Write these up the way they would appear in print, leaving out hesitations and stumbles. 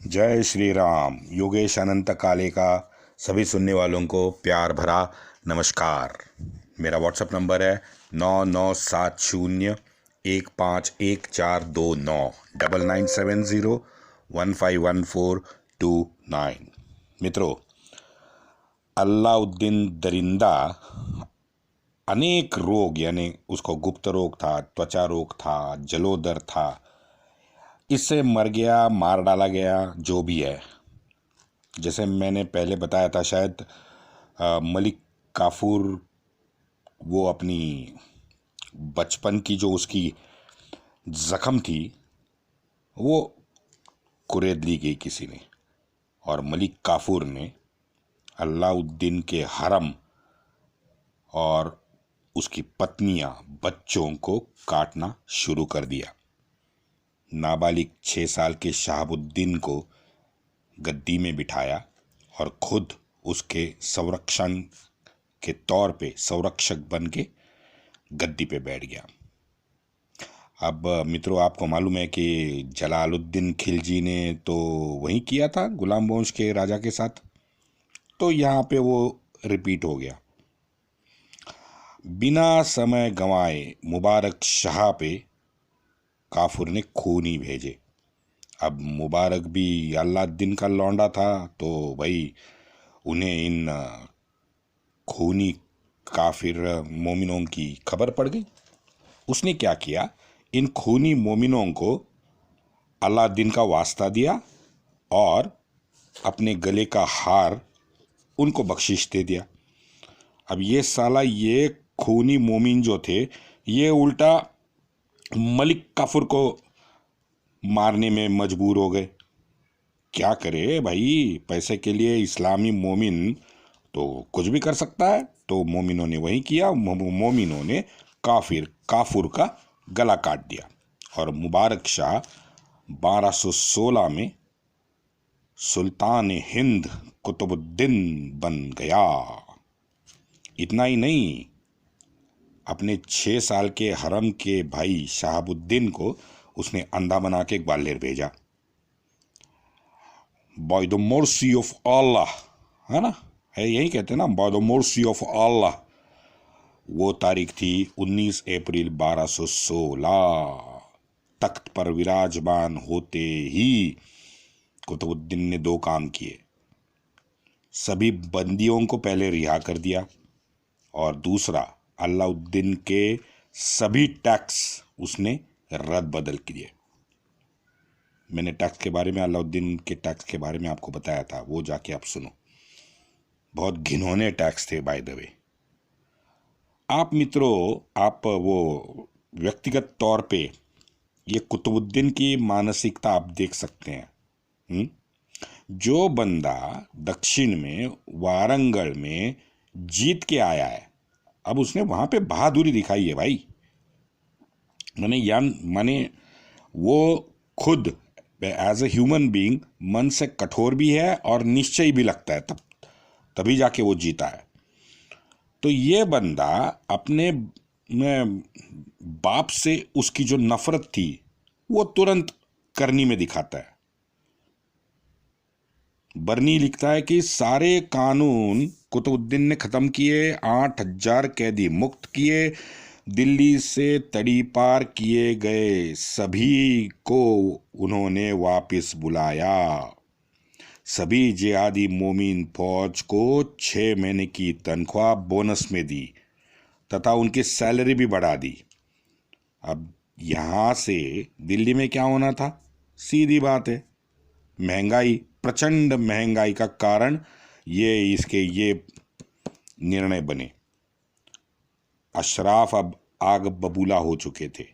जय श्री राम। योगेश अनंत काले का सभी सुनने वालों को प्यार भरा नमस्कार। मेरा व्हाट्सएप नंबर है 9970151429 9970151429। मित्रों, अलाउद्दीन दरिंदा अनेक रोग यानी उसको गुप्त रोग था, त्वचा रोग था, जलोदर था, इससे मर गया, मार डाला गया, जो भी है। जैसे मैंने पहले बताया था शायद, मलिक काफूर वो अपनी बचपन की जो उसकी जख्म थी वो कुरेद ली गई किसी ने, और मलिक काफूर ने अलाउद्दीन के हरम और उसकी पत्नियां, बच्चों को काटना शुरू कर दिया। नाबालिग 6 साल के शहाबुद्दीन को गद्दी में बिठाया और खुद उसके संरक्षण के तौर पे संरक्षक बन के गद्दी पे बैठ गया। अब मित्रों, आपको मालूम है कि जलालुद्दीन खिलजी ने तो वही किया था गुलाम वंश के राजा के साथ, तो यहाँ पे वो रिपीट हो गया। बिना समय गंवाए मुबारक शाह पे काफूर ने खूनी भेजे। अब मुबारक भी अलाउद्दीन का लौंडा था, तो भाई उन्हें इन खूनी काफिर मोमिनों की खबर पड़ गई। उसने क्या किया, इन खूनी मोमिनों को अलाउद्दीन का वास्ता दिया और अपने गले का हार उनको बख्शिश दे दिया। अब ये साला, ये खूनी मोमिन जो थे, ये उल्टा मलिक काफूर को मारने में मजबूर हो गए। क्या करे भाई, पैसे के लिए इस्लामी मोमिन तो कुछ भी कर सकता है। तो मोमिनों ने वही किया। मोमिनों ने काफूर का गला काट दिया और मुबारक शाह 1216 में सुल्तान हिंद कुतुबुद्दीन बन गया। इतना ही नहीं, अपने 6 साल के हरम के भाई शहाबुद्दीन को उसने अंधा बना के ग्वालियर भेजा। बाय द मर्सी ऑफ अल्लाह, है ना, है यही कहते हैं ना, बाय द मर्सी ऑफ अल्लाह। वो तारीख थी 19 अप्रैल 1216। तख्त पर विराजमान होते ही कुतुबुद्दीन ने 2 काम किए। सभी बंदियों को पहले रिहा कर दिया, और दूसरा, अलाउद्दीन के सभी टैक्स उसने रद्द बदल किए। मैंने टैक्स के बारे में, अलाउद्दीन के टैक्स के बारे में आपको बताया था, वो जाके आप सुनो। बहुत घिनौने टैक्स थे बाय द वे। आप मित्रों, आप वो व्यक्तिगत तौर पे ये कुतुबुद्दीन की मानसिकता आप देख सकते हैं। जो बंदा दक्षिण में वारंगल में जीत के आया है, अब उसने वहां पे बहादुरी दिखाई है भाई। माने वो खुद एज ए ह्यूमन बीइंग मन से कठोर भी है और निश्चय भी लगता है, तभी जाके वो जीता है। तो ये बंदा अपने बाप से उसकी जो नफरत थी वो तुरंत करनी में दिखाता है। बर्नी लिखता है कि सारे कानून कुतुबुद्दीन ने खत्म किए, 8000 कैदी मुक्त किए, दिल्ली से तड़ी पार किए गए सभी को उन्होंने वापस बुलाया। सभी जिहादी मोमिन फौज को 6 महीने की तनख्वाह बोनस में दी तथा उनकी सैलरी भी बढ़ा दी। अब यहाँ से दिल्ली में क्या होना था, सीधी बात है, महंगाई, प्रचंड महंगाई का कारण ये निर्णय बने। अशराफ अब आग बबूला हो चुके थे।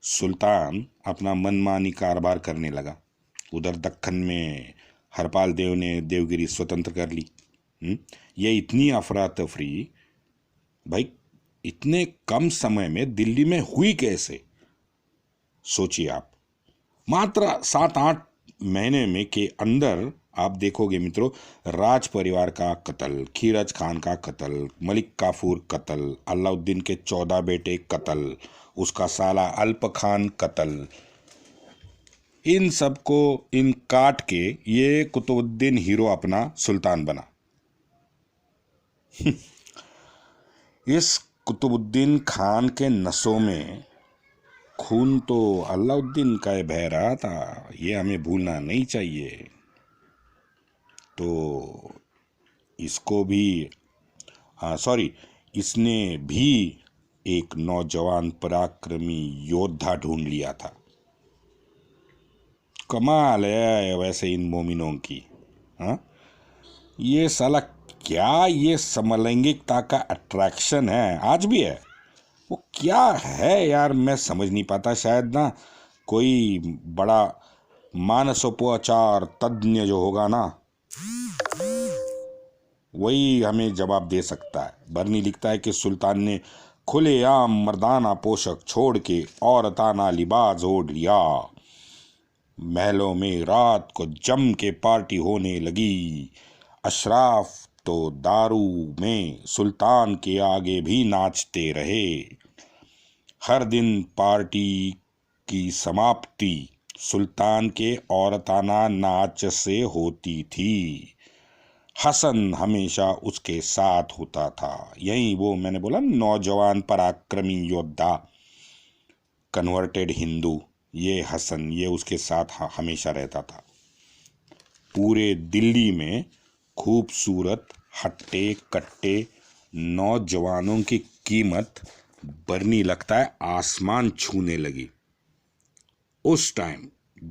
सुल्तान अपना मनमानी कारोबार करने लगा। उधर दक्कन में हरपाल देव ने देवगिरी स्वतंत्र कर ली। ये इतनी अफरा तफरी भाई इतने कम समय में दिल्ली में हुई कैसे, सोचिए आप। मात्र 7-8 महीने में के अंदर आप देखोगे मित्रों, राज परिवार का कत्ल, खीरज खान का कत्ल, मलिक काफूर कत्ल, अलाउद्दीन के 14 बेटे कत्ल, उसका साला अल्प खान कत्ल, इन सबको इन काट के ये कुतुबुद्दीन हीरो अपना सुल्तान बना। इस कुतुबुद्दीन खान के नसों में खून तो अलाउद्दीन का बह रहा था, ये हमें भूलना नहीं चाहिए। तो इसको भी सॉरी इसने भी एक नौजवान पराक्रमी योद्धा ढूंढ लिया था। कमाल है वैसे इन मोमिनों की। हाँ, ये साला क्या ये समलैंगिकता का अट्रैक्शन है, आज भी है। वो क्या है यार, मैं समझ नहीं पाता। शायद ना कोई बड़ा मानसोपचार तज्ञ जो होगा ना, वही हमें जवाब दे सकता है। बर्नी लिखता है कि सुल्तान ने खुलेआम मर्दाना पोशाक छोड़ के औरताना लिबास ओढ़ लिया। महलों में रात को जम के पार्टी होने लगी। अशराफ तो दारू में सुल्तान के आगे भी नाचते रहे। हर दिन पार्टी की समाप्ति सुल्तान के औरताना नाच से होती थी। हसन हमेशा उसके साथ होता था। यही वो मैंने बोला नौजवान पराक्रमी योद्धा, कन्वर्टेड हिंदू, ये हसन, ये उसके साथ हमेशा रहता था। पूरे दिल्ली में खूबसूरत हट्टे कट्टे नौजवानों की कीमत बर्नी लगता है आसमान छूने लगी। उस टाइम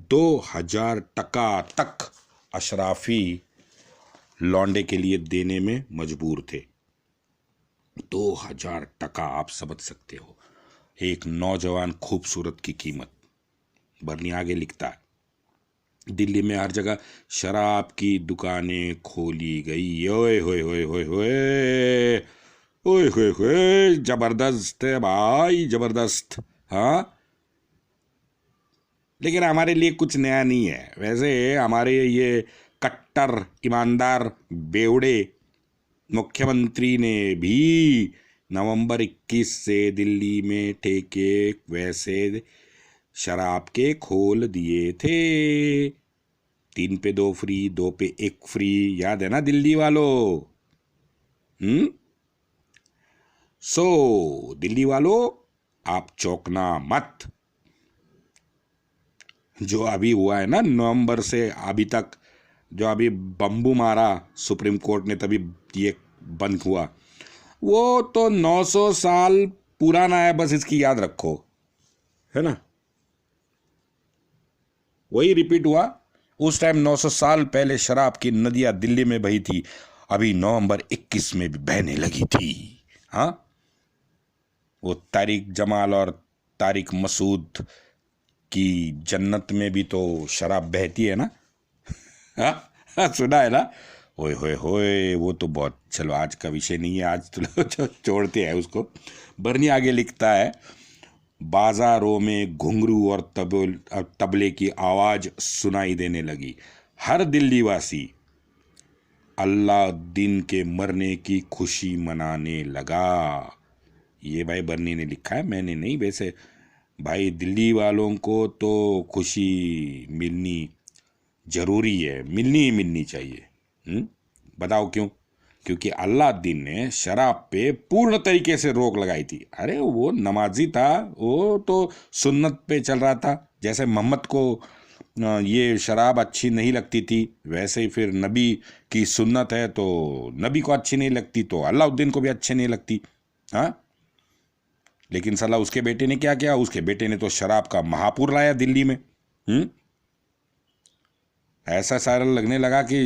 2000 टका तक अशराफी लौंडे के लिए देने में मजबूर थे। 2000 टका, आप समझ सकते हो एक नौजवान खूबसूरत की कीमत। बर्नी आगे लिखता है, दिल्ली में हर जगह शराब की दुकानें खोली गई। ओए होए होए होए होए ओए होए होए, जबरदस्त है भाई, जबरदस्त। हाँ, लेकिन हमारे लिए कुछ नया नहीं है। वैसे हमारे ये कट्टर ईमानदार बेवड़े मुख्यमंत्री ने भी नवंबर 21 से दिल्ली में ठेके वैसे शराब के खोल दिए थे। 3 पे 2 फ्री, 2 पे 1 फ्री, याद है ना दिल्ली वालों? दिल्ली वालों, आप चौंकना मत। जो अभी हुआ है ना नवंबर से अभी तक, जो अभी बम्बू मारा सुप्रीम कोर्ट ने, तभी ये बंद हुआ, वो तो 900 साल पुराना है, बस इसकी याद रखो, है ना। वही रिपीट हुआ। उस टाइम 900 साल पहले शराब की नदियां दिल्ली में बही थी, अभी नवंबर 21 में भी बहने लगी थी। हाँ, वो तारिक जमाल और तारिक मसूद की जन्नत में भी तो शराब बहती है ना। हाँ, सुना है ना। ओए होए होए, वो तो बहुत, चलो आज का विषय नहीं है, आज तो छोड़ते हैं उसको। बर्नी आगे लिखता है, बाजारों में घुंघरू और तबले की आवाज सुनाई देने लगी। हर दिल्ली वासी अलाउद्दीन के मरने की खुशी मनाने लगा। ये भाई बर्नी ने लिखा है, मैंने नहीं। वैसे भाई दिल्ली वालों को तो खुशी मिलनी जरूरी है, मिलनी ही मिलनी चाहिए। बताओ क्यों? क्योंकि अलाउद्दीन ने शराब पे पूर्ण तरीके से रोक लगाई थी। अरे वो नमाजी था, वो तो सुन्नत पे चल रहा था। जैसे मोहम्मद को ये शराब अच्छी नहीं लगती थी, वैसे ही फिर नबी की सुन्नत है तो नबी को अच्छी नहीं लगती, तो अलाउद्दीन को भी अच्छी नहीं लगती। हाँ, लेकिन साला उसके बेटे ने क्या किया? उसके बेटे ने तो शराब का महापुर लाया दिल्ली में। ऐसा सारा लगने लगा कि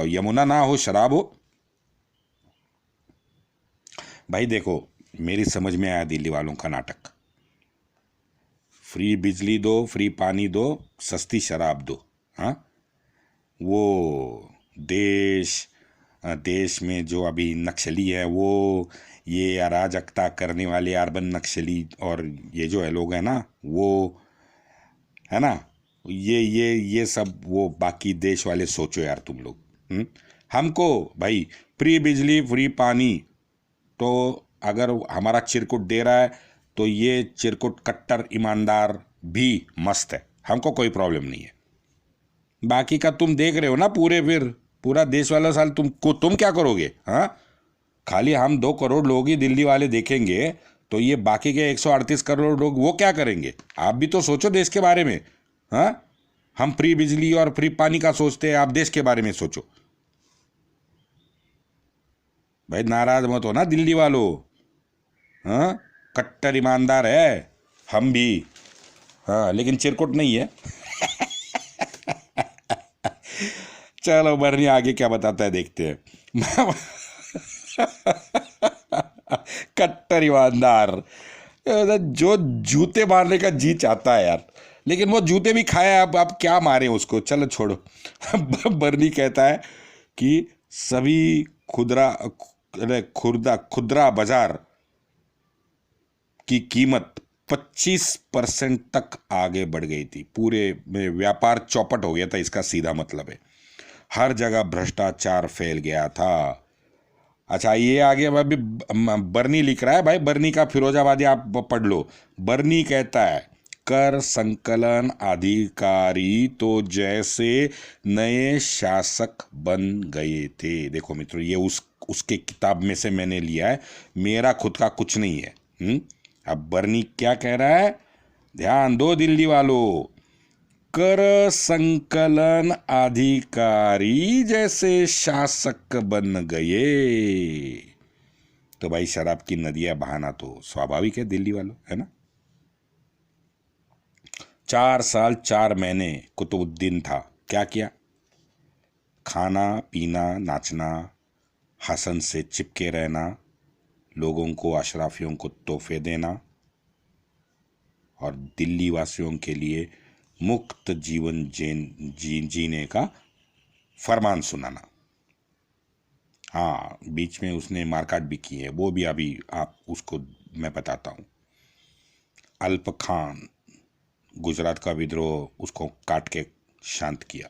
यमुना ना हो, शराब हो। भाई देखो, मेरी समझ में आया दिल्ली वालों का नाटक। फ्री बिजली दो, फ्री पानी दो, सस्ती शराब दो। हाँ, वो देश में जो अभी नक्सली है, वो ये अराजकता करने वाले अर्बन नक्सली और ये जो है लोग हैं ना, वो है ना, ये सब वो बाकी देश वाले सोचो यार तुम लोग। हमको भाई फ्री बिजली फ्री पानी, तो अगर हमारा चिरकुट दे रहा है तो ये चिरकुट कट्टर ईमानदार भी मस्त है। हमको कोई प्रॉब्लम नहीं है। बाकी का तुम देख रहे हो ना, फिर पूरा देश वाला साल तुम क्या करोगे? हाँ, खाली हम 2 करोड़ लोग ही दिल्ली वाले देखेंगे तो ये बाकी के 138 करोड़ लोग वो क्या करेंगे? आप भी तो सोचो देश के बारे में। हाँ, हम फ्री बिजली और फ्री पानी का सोचते हैं, आप देश के बारे में सोचो। भाई नाराज मत हो ना दिल्ली वालों। हाँ, कट्टर ईमानदार है हम भी। हाँ, लेकिन चिरकुट नहीं है। चलो बरनी आगे क्या बताता है देखते हैं। कट्टर ईमानदार, जो जूते मारने का जी चाहता है यार, लेकिन वो जूते भी खाया। अब क्या मारे उसको, चलो छोड़ो। बर्नी कहता है कि सभी खुदरा खुर्दा खुदरा बाजार की कीमत 25% तक आगे बढ़ गई थी। पूरे में व्यापार चौपट हो गया था, इसका सीधा मतलब है। हर जगह भ्रष्टाचार फैल गया था। अच्छा, ये आगे अभी बर्नी लिख रहा है भाई, बर्नी का फिरोजाबादी आप पढ़ लो। बर्नी कहता है कर संकलन अधिकारी तो जैसे नए शासक बन गए थे। देखो मित्रों, ये उसके किताब में से मैंने लिया है, मेरा खुद का कुछ नहीं है। अब बर्नी क्या कह रहा है, ध्यान दो दिल्ली वालों। कर संकलन अधिकारी जैसे शासक बन गए। तो भाई शराब की नदियां बहाना तो स्वाभाविक है दिल्ली वालों, है ना। 4 साल 4 महीने कुतुबुद्दीन था, क्या किया? खाना पीना नाचना, हसन से चिपके रहना, लोगों को अशराफियों को तोहफे देना और दिल्ली वासियों के लिए मुक्त जीवन जीने का फरमान सुनाना। हाँ, बीच में उसने मारकाट भी की है, वो भी अभी आप उसको मैं बताता हूँ। अल्प खान, गुजरात का विद्रोह, उसको काट के शांत किया।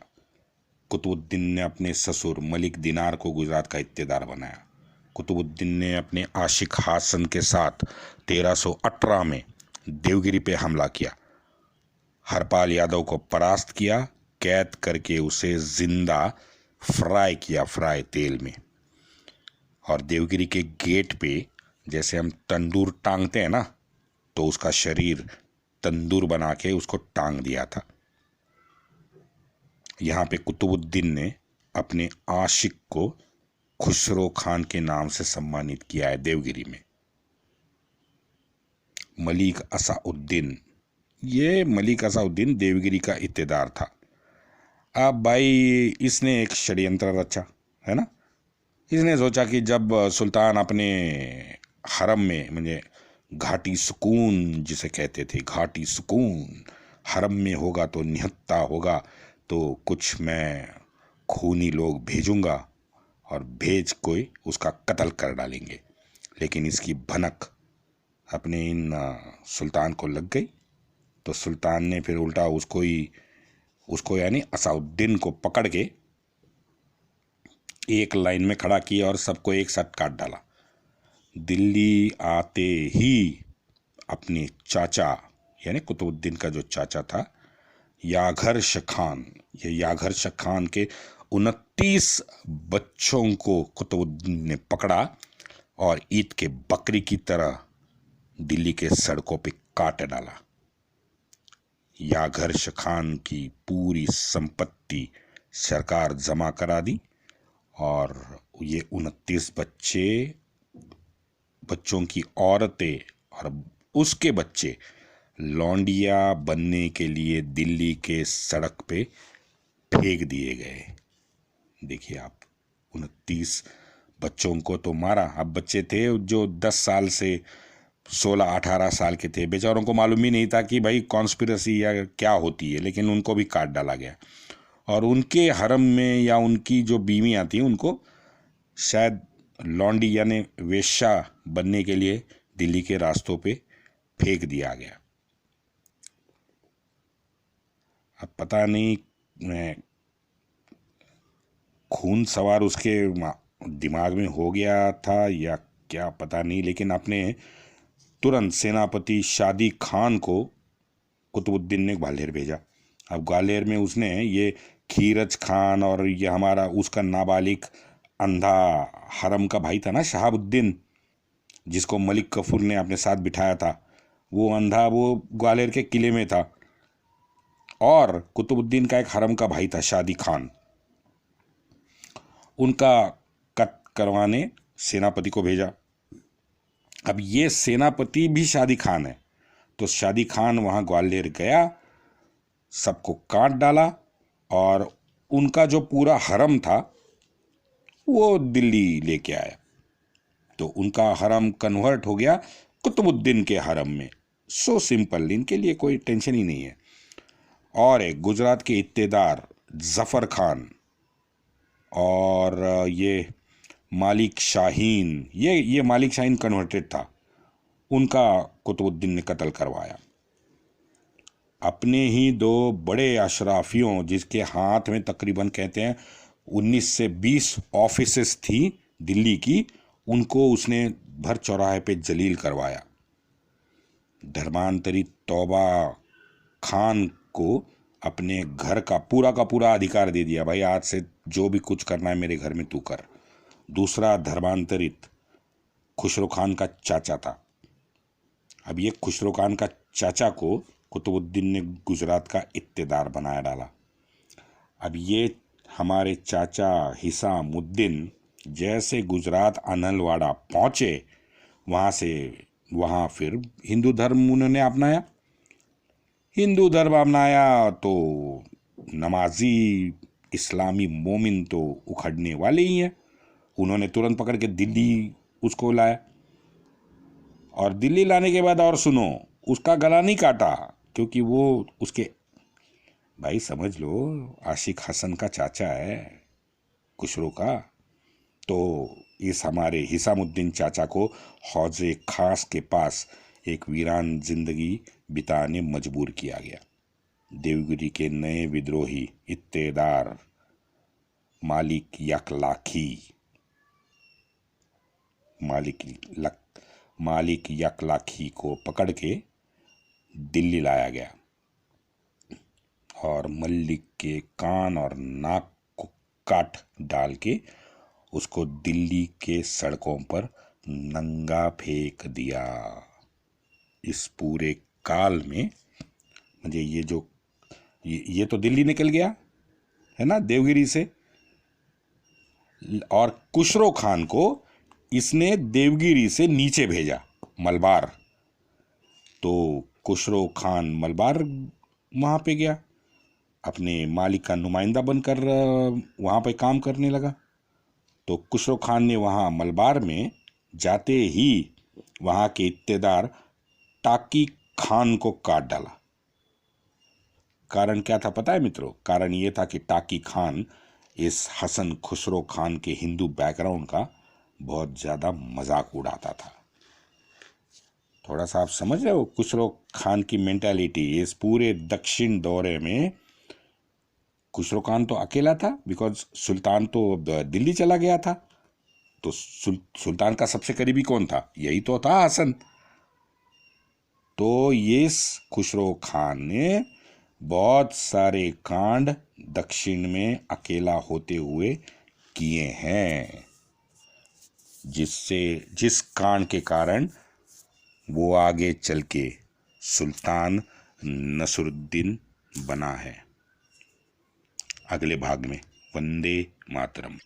कुतुबुद्दीन ने अपने ससुर मलिक दिनार को गुजरात का इत्तेदार बनाया। कुतुबुद्दीन ने अपने आशिक हासन के साथ 1318 में देवगिरी पे हमला किया। हरपाल यादव को परास्त किया, कैद करके उसे जिंदा फ्राई किया, फ्राई तेल में। और देवगिरी के गेट पे जैसे हम तंदूर टांगते हैं ना, तो उसका शरीर तंदूर बना के उसको टांग दिया था। यहाँ पे कुतुबुद्दीन ने अपने आशिक को खुसरो खान के नाम से सम्मानित किया है देवगिरी में। मलिक असाउद्दीन, ये मलिक असाउद्दीन देवगिरी का इत्तेदार था। अब भाई इसने एक षड्यंत्र रचा, है ना। इसने सोचा कि जब सुल्तान अपने हरम में, मुझे घाटी सुकून जिसे कहते थे, घाटी सुकून हरम में होगा तो निहत्ता होगा, तो कुछ मैं खूनी लोग भेजूंगा और भेज कोई उसका कत्ल कर डालेंगे। लेकिन इसकी भनक अपने इन सुल्तान को लग गई, तो सुल्तान ने फिर उल्टा उसको यानी असाउद्दीन को पकड़ के एक लाइन में खड़ा किया और सबको एक साथ काट डाला। दिल्ली आते ही अपने चाचा यानी कुतुबुद्दीन का जो चाचा था याघर्ष खान, ये याघर्ष खान के 29 बच्चों को कुतुबुद्दीन ने पकड़ा और ईद के बकरी की तरह दिल्ली के सड़कों पे काट डाला। याघर्ष खान की पूरी संपत्ति सरकार जमा करा दी और ये 29 बच्चों की औरतें और उसके बच्चे लौंडिया बनने के लिए दिल्ली के सड़क पे फेंक दिए गए। देखिए आप, 29 बच्चों को तो मारा। अब बच्चे थे जो 10 साल से 16-18 साल के थे, बेचारों को मालूम ही नहीं था कि भाई कॉन्स्पिरेसी या क्या होती है, लेकिन उनको भी काट डाला गया। और उनके हरम में या उनकी जो बीवियाँ थी उनको शायद लौंडी यानी वेश्या बनने के लिए दिल्ली के रास्तों पे फेंक दिया गया। अब पता नहीं खून सवार उसके दिमाग में हो गया था या क्या, पता नहीं, लेकिन अपने तुरंत सेनापति शादी खान को कुतुबुद्दीन ने ग्वालियर भेजा अब ग्वालियर में उसने ये खीरज खान और ये हमारा उसका नाबालिग अंधा हरम का भाई था ना शहाबुद्दीन, जिसको मलिक कफूर ने अपने साथ बिठाया था, वो अंधा वो ग्वालियर के किले में था। और कुतुबुद्दीन का एक हरम का भाई था शादी खान, उनका कत्ल करवाने सेनापति को भेजा। अब ये सेनापति भी शादी खान है, तो शादी खान वहाँ ग्वालियर गया, सबको काट डाला और उनका जो पूरा हरम था वो दिल्ली लेके आया। तो उनका हरम कन्वर्ट हो गया कुतुबुद्दीन के हरम में। सो सिंपल, इनके लिए कोई टेंशन ही नहीं है। और एक गुजरात के इत्तेदार जफ़र खान और ये मालिक शाहीन, ये मालिक शाहीन कन्वर्टेड था, उनका कुतुबुद्दीन ने कत्ल करवाया। अपने ही दो बड़े अशराफियों, जिसके हाथ में तकरीबन कहते हैं 19 से 20 ऑफिसेस थी दिल्ली की, उनको उसने भर चौराहे पे जलील करवाया। धर्मांतरी तौबा खान को अपने घर का पूरा अधिकार दे दिया, भाई आज से जो भी कुछ करना है मेरे घर में तू कर। दूसरा धर्मांतरित खुसरो खान का चाचा था। अब ये खुसरो खान का चाचा को कुतुबुद्दीन ने गुजरात का इत्तेदार बनाया डाला। अब ये हमारे चाचा हिसामुद्दीन जैसे गुजरात अनलवाड़ा पहुँचे, वहाँ फिर हिंदू धर्म उन्होंने अपनाया। हिंदू धर्म अपनाया तो नमाजी इस्लामी मोमिन तो उखड़ने वाले ही हैं। उन्होंने तुरंत पकड़ के दिल्ली उसको लाया, और दिल्ली लाने के बाद और सुनो, उसका गला नहीं काटा, क्योंकि वो उसके भाई समझ लो आशिक हसन का चाचा है खुसरो का। तो इस हमारे हिसामुद्दीन चाचा को हौजे खास के पास एक वीरान जिंदगी बिताने मजबूर किया गया। देवगिरी के नए विद्रोही इत्तेदार मालिक यकलाखी को पकड़ के दिल्ली लाया गया और मलिक के कान और नाक को काट डाल के उसको दिल्ली के सड़कों पर नंगा फेंक दिया। इस पूरे काल में मुझे ये तो दिल्ली निकल गया है ना देवगिरी से, और खुसरो खान को इसने देवगिरी से नीचे भेजा मलबार। तो खुसरो खान मलबार वहाँ पे गया, अपने मालिक का नुमाइंदा बनकर वहाँ पे काम करने लगा। तो खुसरो खान ने वहाँ मलबार में जाते ही वहाँ के इत्तेदार टाकी खान को काट डाला। कारण क्या था पता है मित्रों? कारण ये था कि टाकी खान इस हसन खुसरो खान के हिंदू बैकग्राउंड का बहुत ज़्यादा मजाक उड़ाता था। थोड़ा सा आप समझ रहे हो खुसरो खान की मेंटालिटी। इस पूरे दक्षिण दौरे में खुसरो खान तो अकेला था, बिकॉज सुल्तान तो दिल्ली चला गया था। तो सुल्तान का सबसे करीबी कौन था? यही तो था हसन। तो ये खुसरो खान ने बहुत सारे कांड दक्षिण में अकेला होते हुए किए हैं, जिस कांड के कारण वो आगे चल के सुल्तान नसरुद्दीन बना है। अगले भाग में वंदे मातरम।